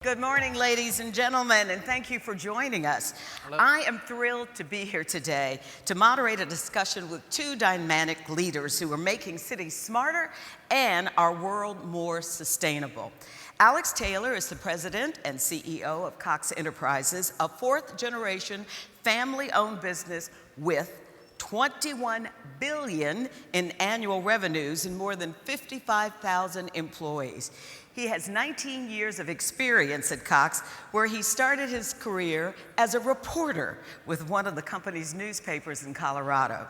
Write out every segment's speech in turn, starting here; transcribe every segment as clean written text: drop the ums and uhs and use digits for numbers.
Good morning, ladies and gentlemen, and thank you for joining us. Hello. I am thrilled to be here today to moderate a discussion with two dynamic leaders who are making cities smarter and our world more sustainable. Alex Taylor is the president and CEO of Cox Enterprises, a fourth-generation family-owned business with $21 billion in annual revenues and more than 55,000 employees. He has 19 years of experience at Cox, where he started his career as a reporter with one of the company's newspapers in Colorado.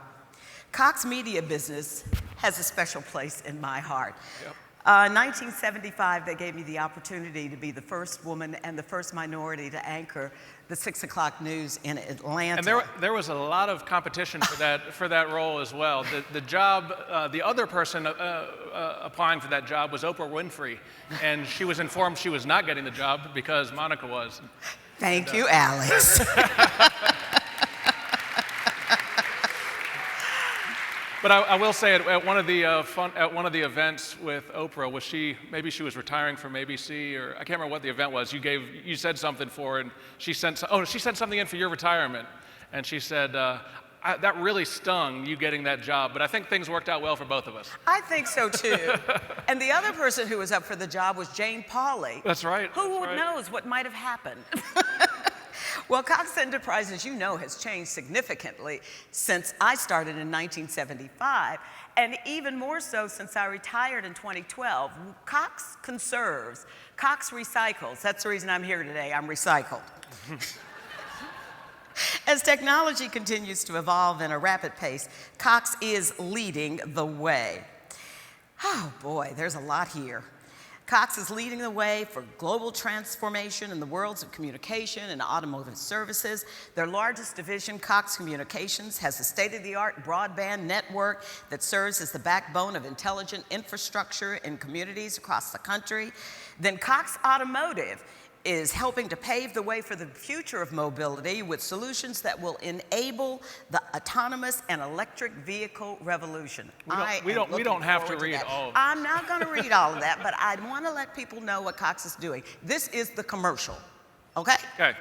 Cox media business has a special place in my heart. Yep. In 1975, they gave me the opportunity to be the first woman and the first minority to anchor the 6 o'clock news in Atlanta. And there was a lot of competition for that role as well. The job, the other person applying for that job was Oprah Winfrey, and she was informed she was not getting the job because Monica was. Thank you, Alex. But I will say at one of the events with Oprah, maybe she was retiring from ABC, or I can't remember what the event was. You said something for her, and she sent something in for your retirement, and she said that really stung, you getting that job. But I think things worked out well for both of us. I think so too. And the other person who was up for the job was Jane Pauley. That's right. Who knows what might have happened? Well, Cox Enterprises, you know, has changed significantly since I started in 1975, and even more so since I retired in 2012. Cox conserves, Cox recycles. That's the reason I'm here today. I'm recycled. As technology continues to evolve in a rapid pace, Cox is leading the way. Oh boy, there's a lot here. Cox is leading the way for global transformation in the worlds of communication and automotive services. Their largest division, Cox Communications, has a state-of-the-art broadband network that serves as the backbone of intelligent infrastructure in communities across the country. Then Cox Automotive is helping to pave the way for the future of mobility with solutions that will enable the autonomous and electric vehicle revolution. We don't have to read all of it. I'm not going to read all of that, but I want to let people know what Cox is doing. This is the commercial, okay? Okay.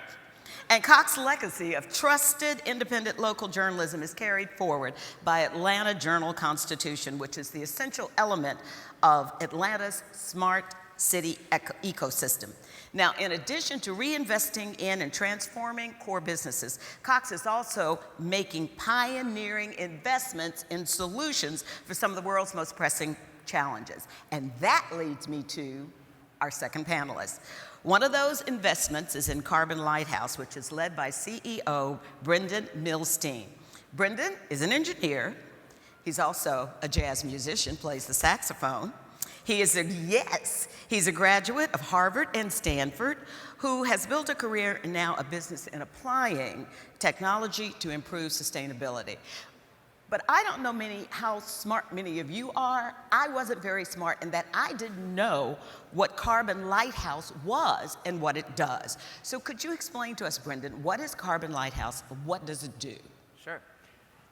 And Cox's legacy of trusted independent local journalism is carried forward by Atlanta Journal-Constitution, which is the essential element of Atlanta's smart city ecosystem. Now, in addition to reinvesting in and transforming core businesses, Cox is also making pioneering investments in solutions for some of the world's most pressing challenges. And that leads me to our second panelist. One of those investments is in Carbon Lighthouse, which is led by CEO Brenden Millstein. Brenden is an engineer. He's also a jazz musician, plays the saxophone. He's a graduate of Harvard and Stanford who has built a career and now a business in applying technology to improve sustainability. But I don't know how smart many of you are. I wasn't very smart in that I didn't know what Carbon Lighthouse was and what it does. So could you explain to us, Brenden, what is Carbon Lighthouse? What does it do? Sure.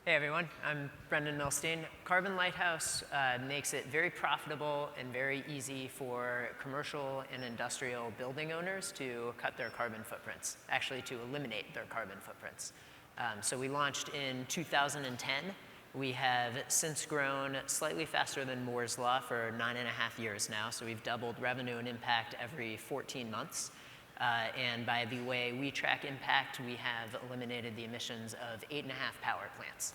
Hey everyone, I'm Brenden Millstein. Carbon Lighthouse makes it very profitable and very easy for commercial and industrial building owners to cut their carbon footprints, actually to eliminate their carbon footprints. So we launched in 2010. We have since grown slightly faster than Moore's Law for 9.5 years now, so we've doubled revenue and impact every 14 months. And by the way we track impact, we have eliminated the emissions of 8.5 power plants.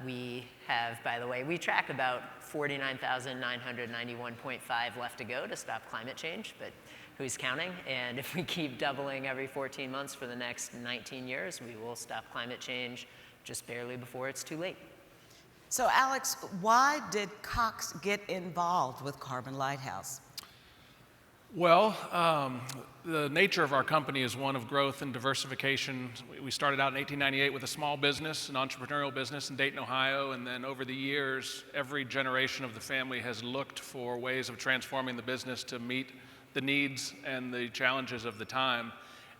We have, by the way, we track about 49,991.5 left to go to stop climate change, but who's counting? And if we keep doubling every 14 months for the next 19 years, we will stop climate change just barely before it's too late. So Alex, why did Cox get involved with Carbon Lighthouse? Well, the nature of our company is one of growth and diversification. We started out in 1898 with a small business, an entrepreneurial business in Dayton, Ohio, and then over the years, every generation of the family has looked for ways of transforming the business to meet the needs and the challenges of the time.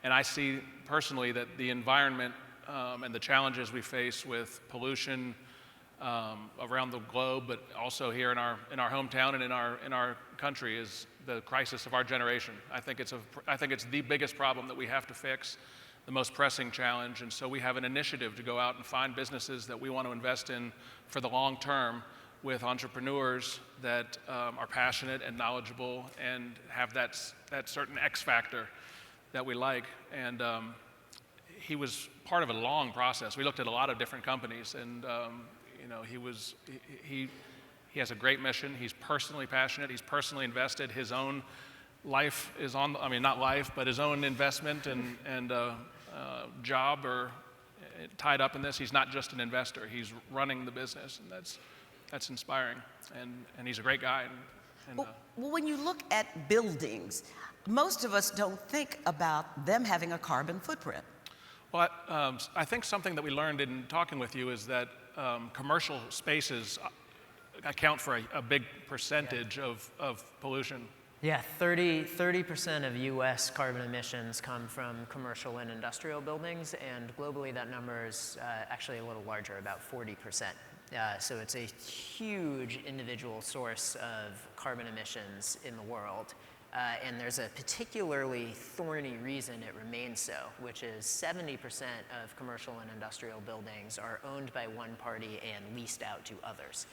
And I see personally that the environment and the challenges we face with pollution around the globe, but also here in our hometown and in our country, is the crisis of our generation. I think it's the biggest problem that we have to fix, the most pressing challenge. And so we have an initiative to go out and find businesses that we want to invest in for the long term with entrepreneurs that are passionate and knowledgeable and have that certain X factor that we like. And he was part of a long process. We looked at a lot of different companies, and he has a great mission. He's personally passionate. He's personally invested. His own life is not life, but his own investment and job are tied up in this. He's not just an investor. He's running the business, and that's inspiring. And he's a great guy. Well, when you look at buildings, most of us don't think about them having a carbon footprint. Well, I think something that we learned in talking with you is that commercial spaces account for a big percentage of pollution. Yeah, 30% of US carbon emissions come from commercial and industrial buildings, and globally that number is actually a little larger, about 40%. So it's a huge individual source of carbon emissions in the world. And there's a particularly thorny reason it remains so, which is 70% of commercial and industrial buildings are owned by one party and leased out to others.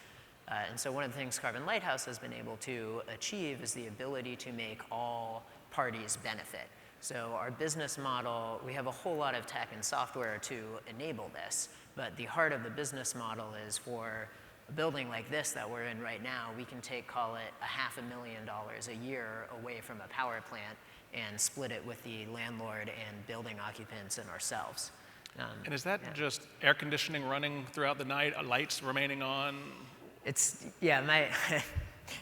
And so one of the things Carbon Lighthouse has been able to achieve is the ability to make all parties benefit. So our business model, we have a whole lot of tech and software to enable this, but the heart of the business model is for a building like this that we're in right now, we can take, call it $500,000 a year away from a power plant and split it with the landlord and building occupants and ourselves. And is that just air conditioning running throughout the night, lights remaining on?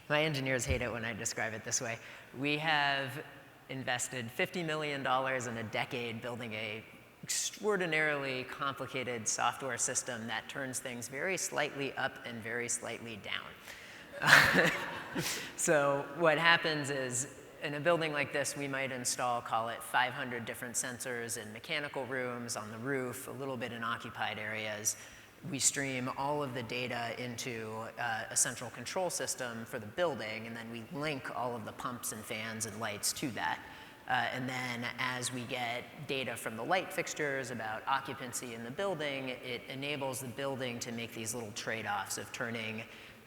My engineers hate it when I describe it this way. We have invested $50 million in a decade building a extraordinarily complicated software system that turns things very slightly up and very slightly down. So what happens is, in a building like this, we might install, call it 500 different sensors in mechanical rooms, on the roof, a little bit in occupied areas. We stream all of the data into a central control system for the building, and then we link all of the pumps and fans and lights to that. And then as we get data from the light fixtures about occupancy in the building, it enables the building to make these little trade-offs of turning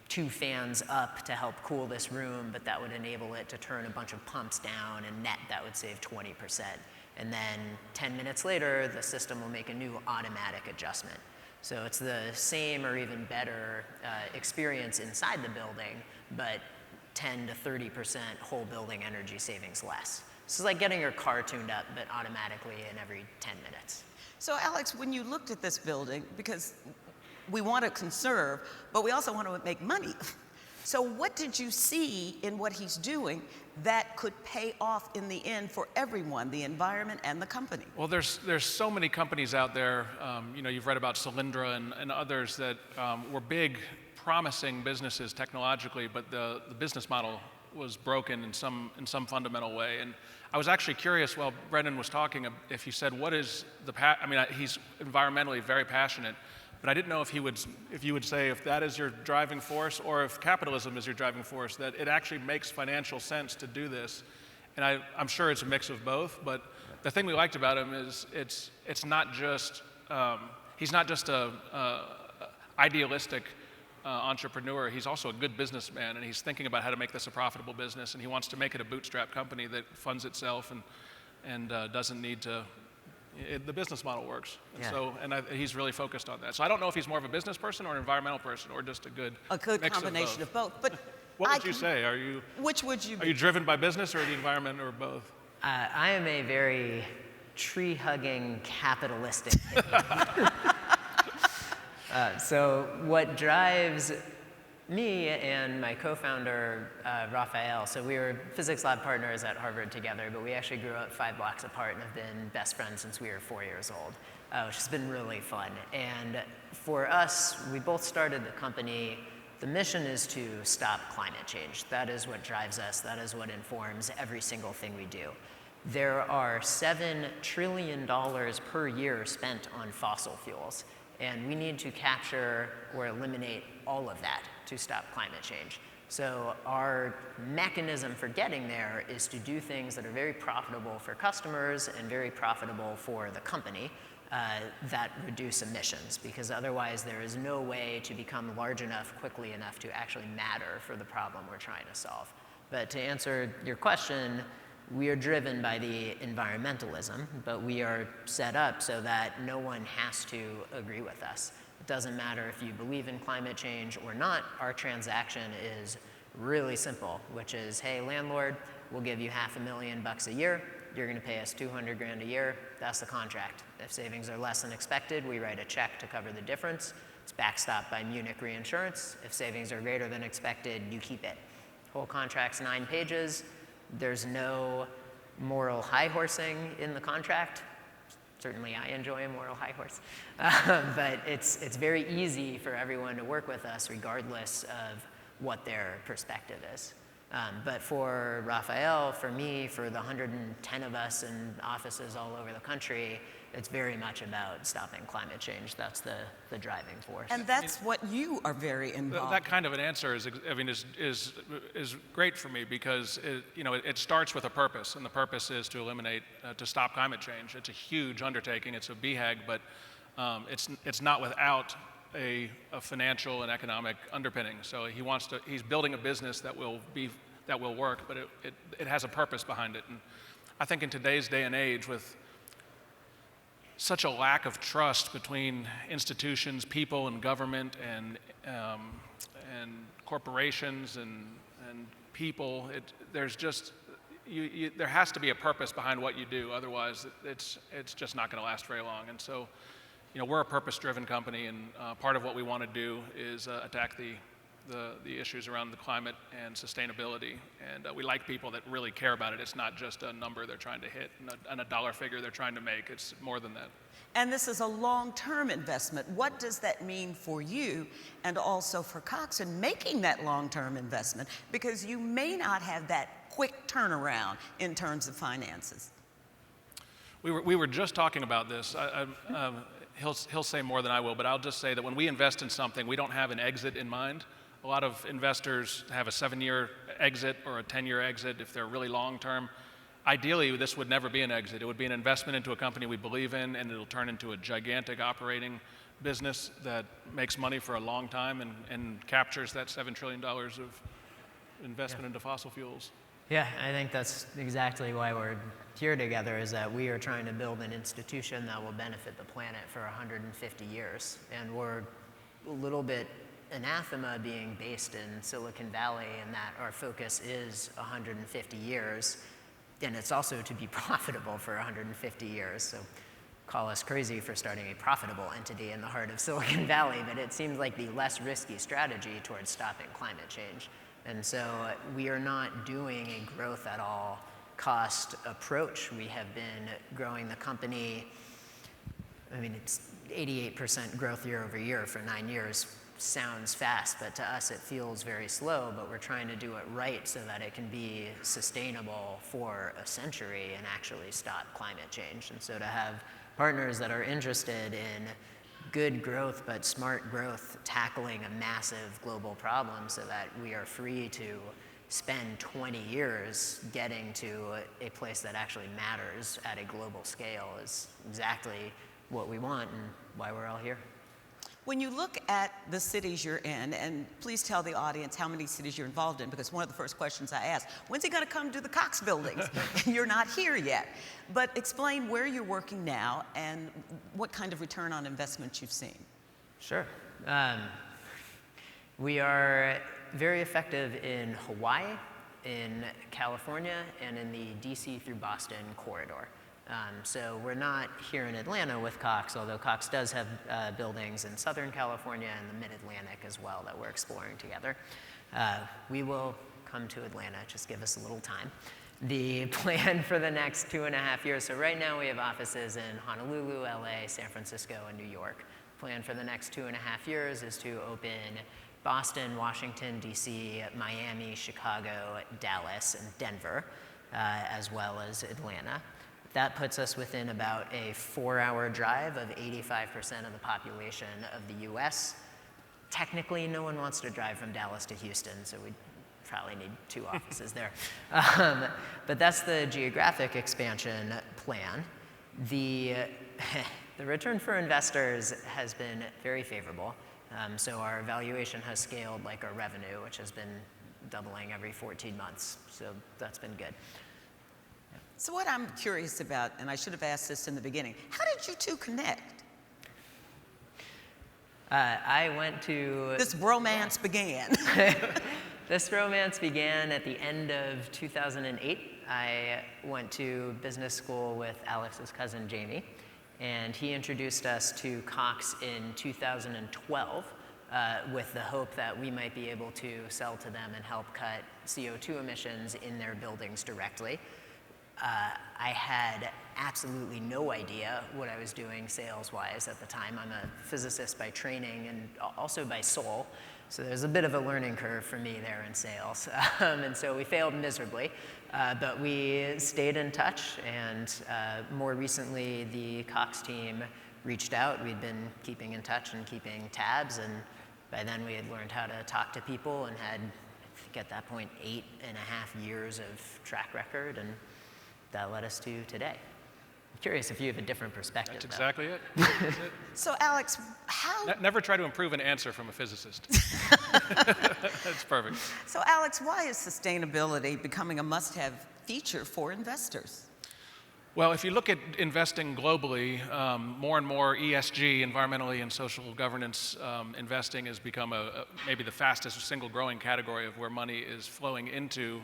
2 fans up to help cool this room, but that would enable it to turn a bunch of pumps down, and net that would save 20%. And then 10 minutes later, the system will make a new automatic adjustment. So it's the same or even better experience inside the building, but 10 to 30% whole building energy savings less. This is like getting your car tuned up, but automatically in every 10 minutes. So Alex, when you looked at this building, because we want to conserve, but we also want to make money. So what did you see in what he's doing that could pay off in the end for everyone, the environment and the company? Well, there's so many companies out there. You've read about Solyndra and others that were big, promising businesses technologically, but the business model was broken in some fundamental way. And I was actually curious while Brenden was talking if he said, what is he's environmentally very passionate, but I didn't know if you would say if that is your driving force or if capitalism is your driving force, that it actually makes financial sense to do this. And I'm sure it's a mix of both, but the thing we liked about him is it's not just, he's not just a idealistic entrepreneur. He's also a good businessman, and he's thinking about how to make this a profitable business, and he wants to make it a bootstrap company that funds itself and doesn't need to. The business model works, and he's really focused on that. So I don't know if he's more of a business person or an environmental person or just a good mix combination of both. But what would you say? Which would you? Are you driven by business or the environment or both? I am a very tree-hugging capitalistic. So what drives me and my co-founder, Raphael, so we were physics lab partners at Harvard together, but we actually grew up 5 blocks apart and have been best friends since we were 4 years old, which has been really fun. And for us, we both started the company. The mission is to stop climate change. That is what drives us. That is what informs every single thing we do. There are $7 trillion per year spent on fossil fuels. And we need to capture or eliminate all of that to stop climate change. So our mechanism for getting there is to do things that are very profitable for customers and very profitable for the company that reduce emissions, because otherwise there is no way to become large enough quickly enough to actually matter for the problem we're trying to solve. But to answer your question, we are driven by the environmentalism, but we are set up so that no one has to agree with us. It doesn't matter if you believe in climate change or not. Our transaction is really simple, which is, hey, landlord, we'll give you $500,000 a year. You're going to pay us $200,000 a year. That's the contract. If savings are less than expected, we write a check to cover the difference. It's backstopped by Munich reinsurance. If savings are greater than expected, you keep it. Whole contract's 9 pages. There's no moral high horsing in the contract. Certainly I enjoy a moral high horse. But it's very easy for everyone to work with us regardless of what their perspective is. But for Raphael, for me, for the 110 of us in offices all over the country, it's very much about stopping climate change. That's the driving force. And that's what you are very involved. That kind of an answer is great for me, because it starts with a purpose, and the purpose is to eliminate, to stop climate change. It's a huge undertaking. It's a BHAG, but it's not without a financial and economic underpinning. So he's building a business that will work, but it has a purpose behind it. And I think in today's day and age, with such a lack of trust between institutions, people, and government, and corporations and people, there has to be a purpose behind what you do. Otherwise, it's just not going to last very long. And so, we're a purpose-driven company, and part of what we want to do is attack the issues around the climate and sustainability. And we like people that really care about it. It's not just a number they're trying to hit and a dollar figure they're trying to make. It's more than that. And this is a long-term investment. What does that mean for you and also for Cox in making that long-term investment? Because you may not have that quick turnaround in terms of finances. We were just talking about this. He'll say more than I will, but I'll just say that when we invest in something, we don't have an exit in mind. A lot of investors have a 7-year exit or a 10-year exit if they're really long-term. Ideally, this would never be an exit. It would be an investment into a company we believe in, and it'll turn into a gigantic operating business that makes money for a long time and captures that $7 trillion of investment into fossil fuels. Yeah, I think that's exactly why we're here together, is that we are trying to build an institution that will benefit the planet for 150 years. And we're a little bit anathema being based in Silicon Valley, in that our focus is 150 years. And it's also to be profitable for 150 years. So call us crazy for starting a profitable entity in the heart of Silicon Valley, but it seems like the less risky strategy towards stopping climate change. And so we are not doing a growth at all cost approach. We have been growing the company, it's 88% growth year over year for 9 years. Sounds fast, but to us it feels very slow, but we're trying to do it right so that it can be sustainable for a century and actually stop climate change. And so to have partners that are interested in good growth, but smart growth, tackling a massive global problem so that we are free to spend 20 years getting to a place that actually matters at a global scale is exactly what we want and why we're all here. When you look at the cities you're in, and please tell the audience how many cities you're involved in, because one of the first questions I ask, when's he going to come to the Cox buildings? You're not here yet. But explain where you're working now and what kind of return on investment you've seen. Sure. We are very effective in Hawaii, in California, and in the DC through Boston corridor. So we're not here in Atlanta with Cox, although Cox does have buildings in Southern California and the Mid-Atlantic as well that we're exploring together. We will come to Atlanta, just give us a little time. The plan for the next 2.5 years, so right now we have offices in Honolulu, LA, San Francisco, and New York. Plan for the next 2.5 years is to open Boston, Washington, DC, Miami, Chicago, Dallas, and Denver, as well as Atlanta. That puts us within about a 4-hour drive of 85% of the population of the US. Technically, no one wants to drive from Dallas to Houston, so we probably need 2 offices there. But that's the geographic expansion plan. The return for investors has been very favorable. So our valuation has scaled like our revenue, which has been doubling every 14 months. So that's been good. So what I'm curious about, and I should have asked this in the beginning, how did you two connect? I went to... This bromance began. This romance began at the end of 2008. I went to business school with Alex's cousin, Jamie, and he introduced us to Cox in 2012 with the hope that we might be able to sell to them and help cut CO2 emissions in their buildings directly. I had absolutely no idea what I was doing sales-wise at the time. I'm a physicist by training and also by soul, so there's a bit of a learning curve for me there in sales. And so we failed miserably, but we stayed in touch, and more recently the Cox team reached out. We'd been keeping in touch and keeping tabs, and by then we had learned how to talk to people and had, I think at that point, 8.5 years of track record, and that led us to today. I'm curious if you have a different perspective. That's exactly it. So Alex, how... Never try to improve an answer from a physicist. That's perfect. So Alex, why is sustainability becoming a must-have feature for investors? Well, if you look at investing globally, more and more ESG, environmentally and social governance investing has become maybe the fastest single growing category of where money is flowing into.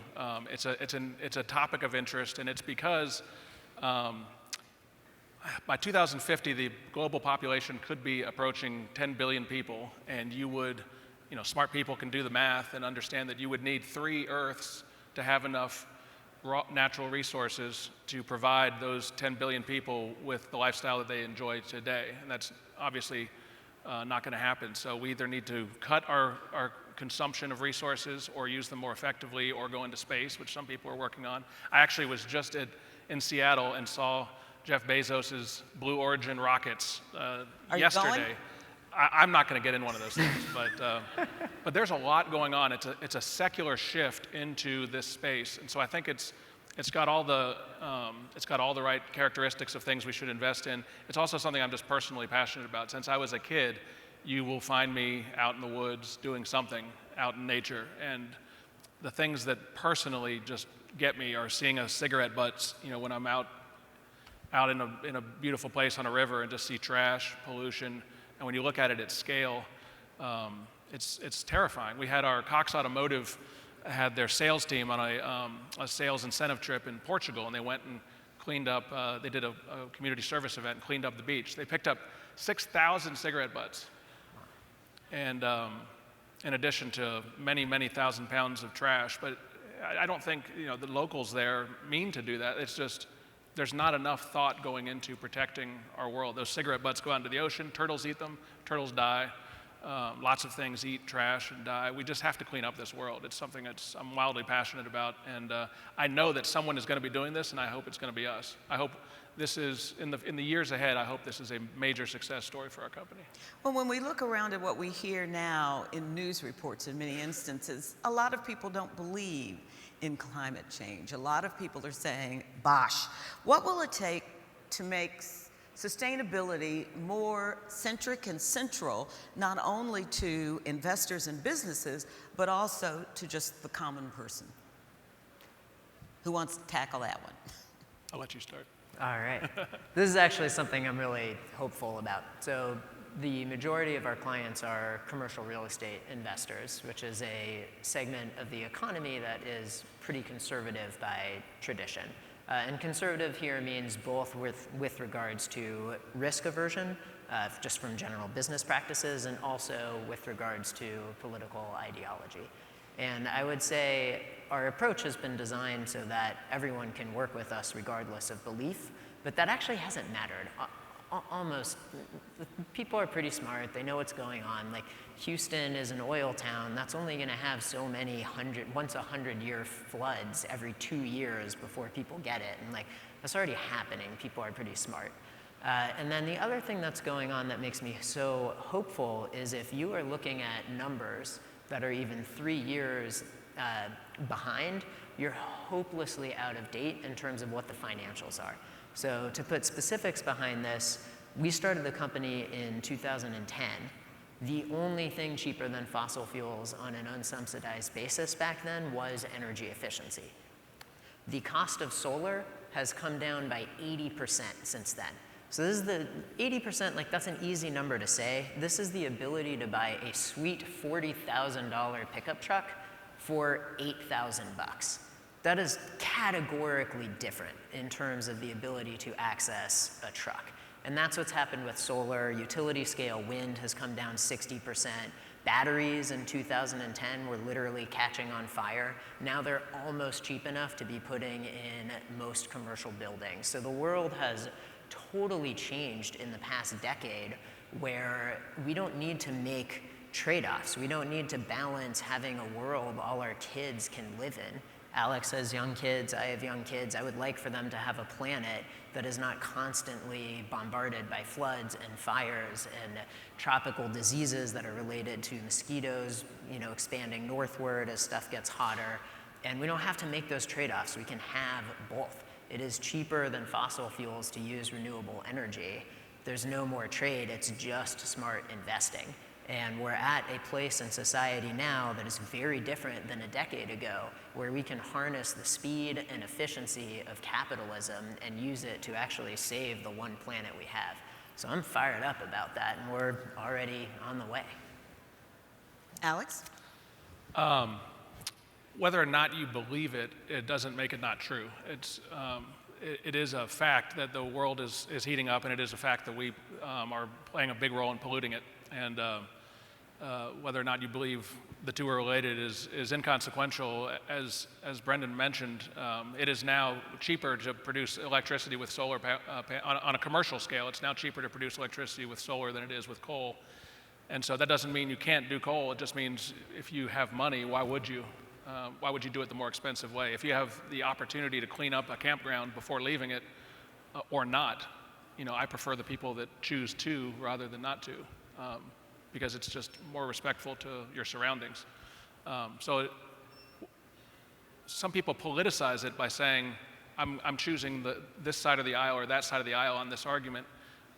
It's a topic of interest, and it's because by 2050, the global population could be approaching 10 billion people, and smart people can do the math and understand that you would need 3 Earths to have enough raw natural resources to provide those 10 billion people with the lifestyle that they enjoy today. And that's obviously not going to happen. So we either need to cut our consumption of resources or use them more effectively or go into space, which some people are working on. I actually was just in Seattle and saw Jeff Bezos's Blue Origin rockets yesterday. You going? I'm not going to get in one of those things, but there's a lot going on. It's a secular shift into this space, and so I think it's got all the right characteristics of things we should invest in. It's also something I'm just personally passionate about. Since I was a kid, you will find me out in the woods doing something out in nature, and the things that personally just get me are seeing a cigarette butts. When I'm out in a beautiful place on a river and just see trash, pollution. And when you look at it at scale, it's terrifying. We had our Cox Automotive had their sales team on a sales incentive trip in Portugal, and they went and cleaned up. They did a community service event and cleaned up the beach. They picked up 6,000 cigarette butts, and in addition to many, many thousand pounds of trash. But I don't think the locals there mean to do that. It's just there's not enough thought going into protecting our world. Those cigarette butts go out into the ocean, turtles eat them, turtles die. Lots of things eat trash and die. We just have to clean up this world. It's something I'm wildly passionate about, and I know that someone is going to be doing this, and I hope it's going to be us. I hope this is, in the years ahead, I hope this is a major success story for our company. Well, when we look around at what we hear now in news reports in many instances, a lot of people don't believe in climate change. A lot of people are saying, bosh. What will it take to make sustainability more centric and central, not only to investors and businesses, but also to just the common person? Who wants to tackle that one? I'll let you start. All right. This is actually something I'm really hopeful about. So the majority of our clients are commercial real estate investors, which is a segment of the economy that is pretty conservative by tradition. And conservative here means both with regards to risk aversion, just from general business practices, and also with regards to political ideology. And I would say our approach has been designed so that everyone can work with us regardless of belief, but that actually hasn't mattered. Almost, people are pretty smart, they know what's going on. Like Houston is an oil town, that's only gonna have so many once 100-year floods every 2 years before people get it. And like, that's already happening, people are pretty smart. And then the other thing that's going on that makes me so hopeful is if you are looking at numbers that are even 3 years behind, you're hopelessly out of date in terms of what the financials are. So to put specifics behind this, we started the company in 2010. The only thing cheaper than fossil fuels on an unsubsidized basis back then was energy efficiency. The cost of solar has come down by 80% since then. So this is the 80%, like that's an easy number to say. This is the ability to buy a sweet $40,000 pickup truck for $8,000. That is categorically different in terms of the ability to access a truck. And that's what's happened with solar. Utility scale wind has come down 60%. Batteries in 2010 were literally catching on fire. Now they're almost cheap enough to be putting in most commercial buildings. So the world has totally changed in the past decade, where we don't need to make trade-offs. We don't need to balance having a world all our kids can live in. Alex has young kids, I have young kids. I would like for them to have a planet that is not constantly bombarded by floods and fires and tropical diseases that are related to mosquitoes, expanding northward as stuff gets hotter. And we don't have to make those trade-offs. We can have both. It is cheaper than fossil fuels to use renewable energy. There's no more trade, it's just smart investing. And we're at a place in society now that is very different than a decade ago, where we can harness the speed and efficiency of capitalism and use it to actually save the one planet we have. So I'm fired up about that, and we're already on the way. Alex? Whether or not you believe it, it doesn't make it not true. It is a fact that the world is heating up, and it is a fact that we are playing a big role in polluting it. And whether or not you believe the two are related is inconsequential. As Brenden mentioned, it is now cheaper to produce electricity with solar on a commercial scale. It's now cheaper to produce electricity with solar than it is with coal. And so that doesn't mean you can't do coal. It just means if you have money, why would you? Why would you do it the more expensive way? If you have the opportunity to clean up a campground before leaving it, or not, I prefer the people that choose to rather than not to, because it's just more respectful to your surroundings. Some people politicize it by saying, I'm choosing this side of the aisle or that side of the aisle on this argument,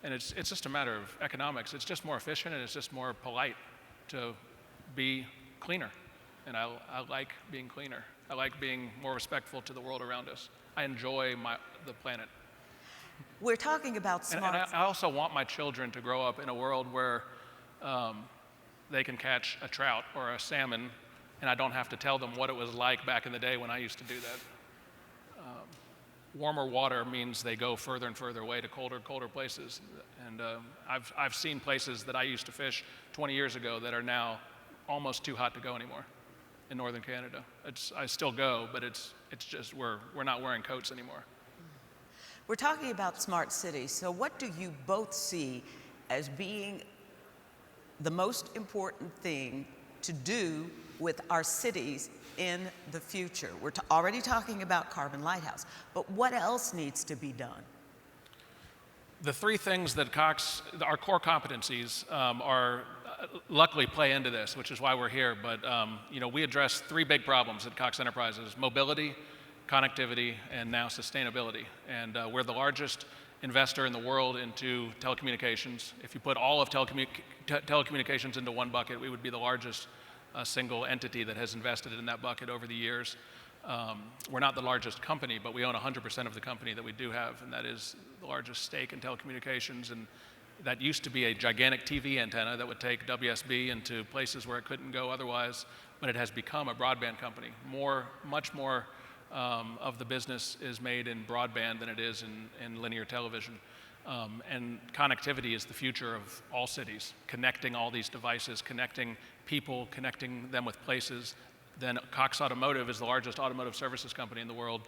and it's just a matter of economics. It's just more efficient, and it's just more polite to be cleaner. And I like being cleaner. I like being more respectful to the world around us. I enjoy the planet. We're talking about smart. And I also want my children to grow up in a world where they can catch a trout or a salmon, and I don't have to tell them what it was like back in the day when I used to do that. Warmer water means they go further and further away to colder places. And I've seen places that I used to fish 20 years ago that are now almost too hot to go anymore. In northern Canada. I still go, but it's just we're not wearing coats anymore. We're talking about smart cities. So what do you both see as being the most important thing to do with our cities in the future? We're already talking about Carbon Lighthouse, but what else needs to be done? The three things that our core competencies luckily play into this, which is why we're here. But we address three big problems at Cox Enterprises: mobility, connectivity, and now sustainability. And we're the largest investor in the world into telecommunications. If you put all of telecommunications into one bucket, we would be the largest single entity that has invested in that bucket over the years. We're not the largest company, but we own 100% of the company that we do have, and that is the largest stake in telecommunications. And that used to be a gigantic TV antenna that would take WSB into places where it couldn't go otherwise, but it has become a broadband company. Much more of the business is made in broadband than it is in linear television. And connectivity is the future of all cities, connecting all these devices, connecting people, connecting them with places. Then Cox Automotive is the largest automotive services company in the world.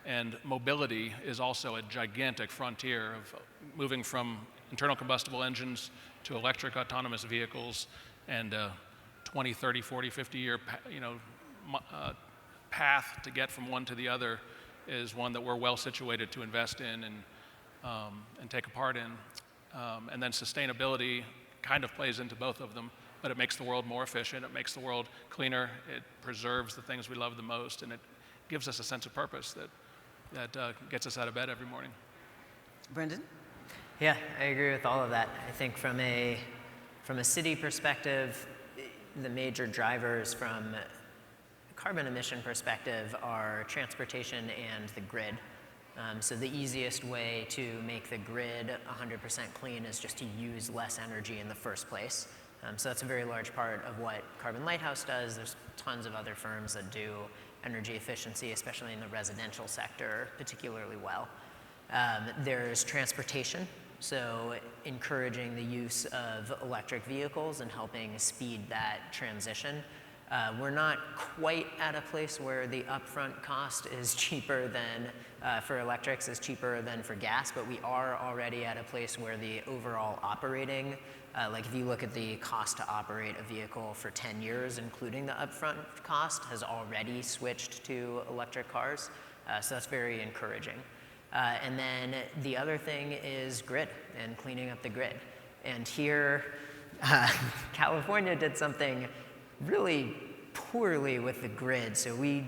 And mobility is also a gigantic frontier of moving from internal combustible engines to electric autonomous vehicles, and 20, 30, 40, 50-year path to get from one to the other is one that we're well situated to invest in and take a part in. And then sustainability kind of plays into both of them. but it makes the world more efficient, it makes the world cleaner, it preserves the things we love the most, and it gives us a sense of purpose that gets us out of bed every morning. Brenden? Yeah, I agree with all of that. I think from a city perspective, the major drivers from carbon emission perspective are transportation and the grid. So the easiest way to make the grid 100% clean is just to use less energy in the first place. So that's a very large part of what Carbon Lighthouse does. There's tons of other firms that do energy efficiency, especially in the residential sector, particularly well. There's transportation, so encouraging the use of electric vehicles and helping speed that transition. We're not quite at a place where the upfront cost is cheaper than, for electrics, is cheaper than for gas, but we are already at a place where the overall operating, like if you look at the cost to operate a vehicle for 10 years, including the upfront cost, has already switched to electric cars. So that's very encouraging. And then the other thing is grid and cleaning up the grid. And here, California did something really poorly with the grid. So we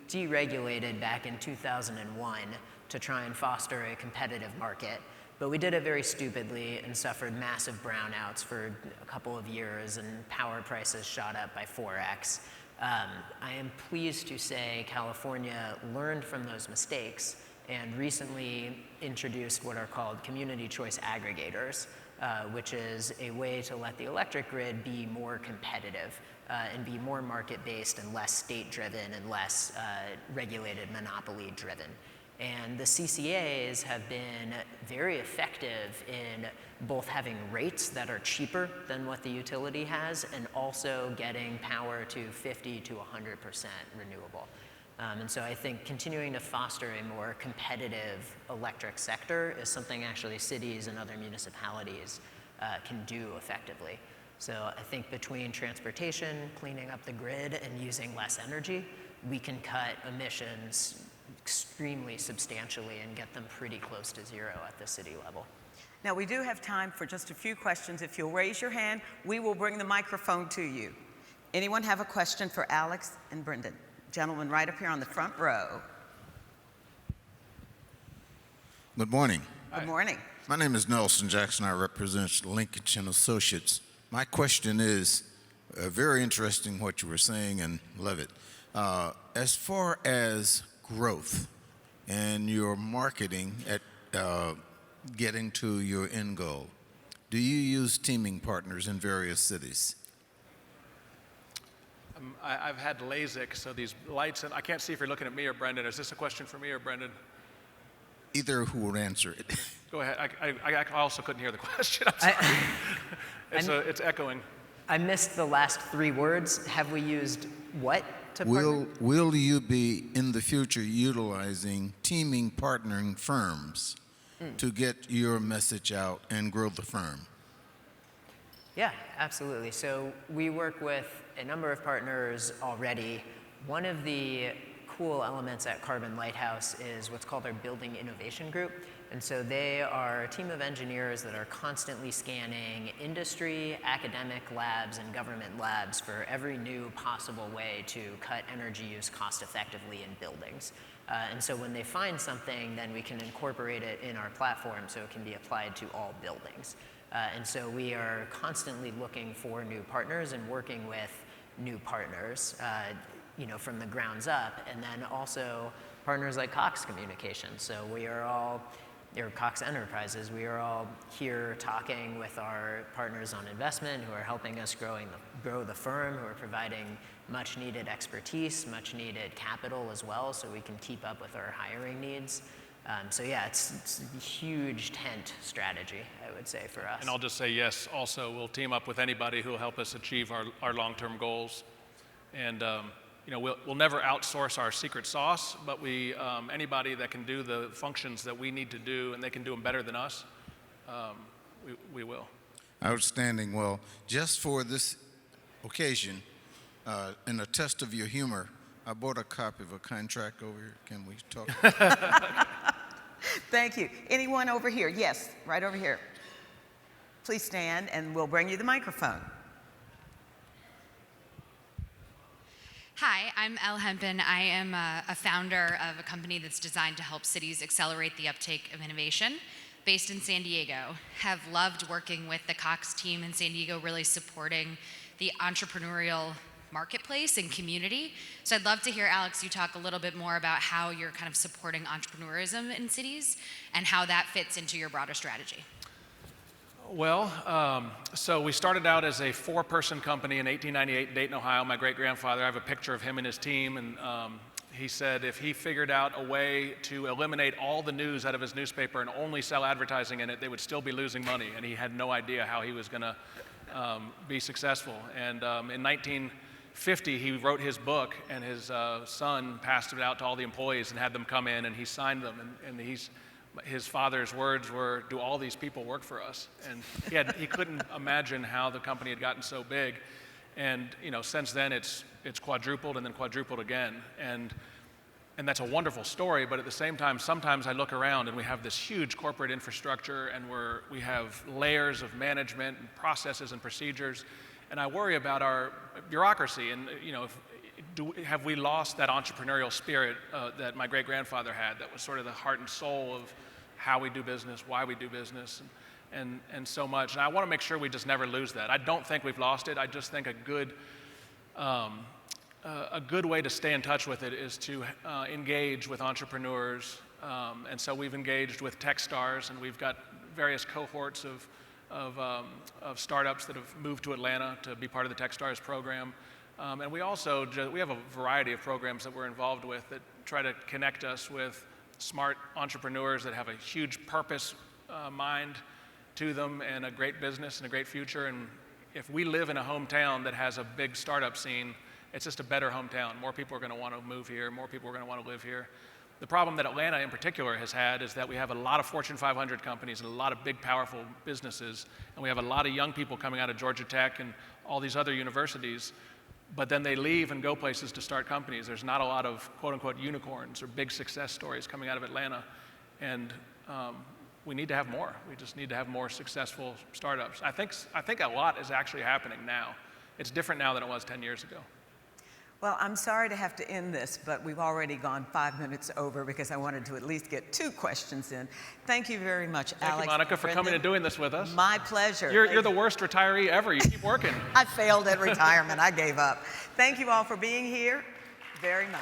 deregulated back in 2001 to try and foster a competitive market. But we did it very stupidly and suffered massive brownouts for a couple of years, and power prices shot up by 4x. I am pleased to say California learned from those mistakes and recently introduced what are called community choice aggregators, which is a way to let the electric grid be more competitive and be more market-based and less state-driven and less regulated, monopoly-driven. And the CCAs have been very effective in both having rates that are cheaper than what the utility has and also getting power to 50 to 100% renewable. And so I think continuing to foster a more competitive electric sector is something actually cities and other municipalities can do effectively. So I think between transportation, cleaning up the grid, and using less energy, we can cut emissions extremely substantially and get them pretty close to zero at the city level. Now, we do have time for just a few questions. If you'll raise your hand, we will bring the microphone to you. Anyone have a question for Alex and Brenden? Gentleman right up here on the front row. Good morning. Good morning. My name is Nelson Jackson. I represent Lincoln Associates. My question is very interesting what you were saying, and love it. As far as growth and your marketing at getting to your end goal, do you use teaming partners in various cities? I've had LASIK, so these lights, and I can't see if you're looking at me or Brenden. Is this a question for me or Brenden? Either who will answer it. Go ahead. I also couldn't hear the question. I'm sorry. It's echoing. I missed the last 3 words. Have we used what to partner? Will you be in the future utilizing teaming partnering firms to get your message out and grow the firm? Yeah, absolutely. So we work with a number of partners already. One of the cool elements at Carbon Lighthouse is what's called our Building Innovation Group. And so they are a team of engineers that are constantly scanning industry, academic labs, and government labs for every new possible way to cut energy use cost effectively in buildings. And so when they find something, then we can incorporate it in our platform so it can be applied to all buildings. And so we are constantly looking for new partners and working with new partners, from the grounds up, and then also partners like Cox Communications. So we are all, or Cox Enterprises, we are all here talking with our partners on investment who are helping us grow the firm, who are providing much needed expertise, much needed capital as well, so we can keep up with our hiring needs. So yeah, it's a huge tent strategy, I would say, for us. And I'll just say yes, also we'll team up with anybody who will help us achieve our long-term goals. And we'll never outsource our secret sauce, but anybody that can do the functions that we need to do and they can do them better than us, we will. Outstanding. Well, just for this occasion, in a test of your humor, I bought a copy of a contract over here. Can we talk? Thank you. Anyone over here? Yes, right over here. Please stand and we'll bring you the microphone. Hi, I'm Elle Hempen. I am a founder of a company that's designed to help cities accelerate the uptake of innovation, based in San Diego. Have loved working with the Cox team in San Diego, really supporting the entrepreneurial marketplace and community. So I'd love to hear, Alex, you talk a little bit more about how you're kind of supporting entrepreneurism in cities and how that fits into your broader strategy. Well, so we started out as a 4-person company in 1898 in Dayton, Ohio. My great-grandfather, I have a picture of him and his team, and he said if he figured out a way to eliminate all the news out of his newspaper and only sell advertising in it, they would still be losing money, and he had no idea how he was going to be successful. And in 1950, he wrote his book, and his son passed it out to all the employees and had them come in, and he signed them, and his father's words were, "Do all these people work for us?" And he couldn't imagine how the company had gotten so big. And since then it's quadrupled and then quadrupled again. And that's a wonderful story, but at the same time, sometimes I look around and we have this huge corporate infrastructure, and we have layers of management and processes and procedures, and I worry about our bureaucracy. And have we lost that entrepreneurial spirit that my great-grandfather had, that was sort of the heart and soul of how we do business, why we do business, and so much. And I want to make sure we just never lose that. I don't think we've lost it. I just think a good way to stay in touch with it is to engage with entrepreneurs. And so we've engaged with Techstars, and we've got various cohorts of startups that have moved to Atlanta to be part of the Techstars program. And we have a variety of programs that we're involved with that try to connect us with smart entrepreneurs that have a huge purpose mind to them and a great business and a great future. And if we live in a hometown that has a big startup scene, it's just a better hometown. More people are going to want to move here. More people are going to want to live here. The problem that Atlanta in particular has had is that we have a lot of Fortune 500 companies and a lot of big, powerful businesses, and we have a lot of young people coming out of Georgia Tech and all these other universities, but then they leave and go places to start companies. There's not a lot of quote-unquote unicorns or big success stories coming out of Atlanta, and we need to have more. We just need to have more successful startups. I think a lot is actually happening now. It's different now than it was 10 years ago. Well, I'm sorry to have to end this, but we've already gone 5 minutes over because I wanted to at least get 2 questions in. Thank you very much, Alex. Thank you, Monica, for coming and doing this with us. My pleasure. You're the worst retiree ever. You keep working. I failed at retirement. I gave up. Thank you all for being here very much.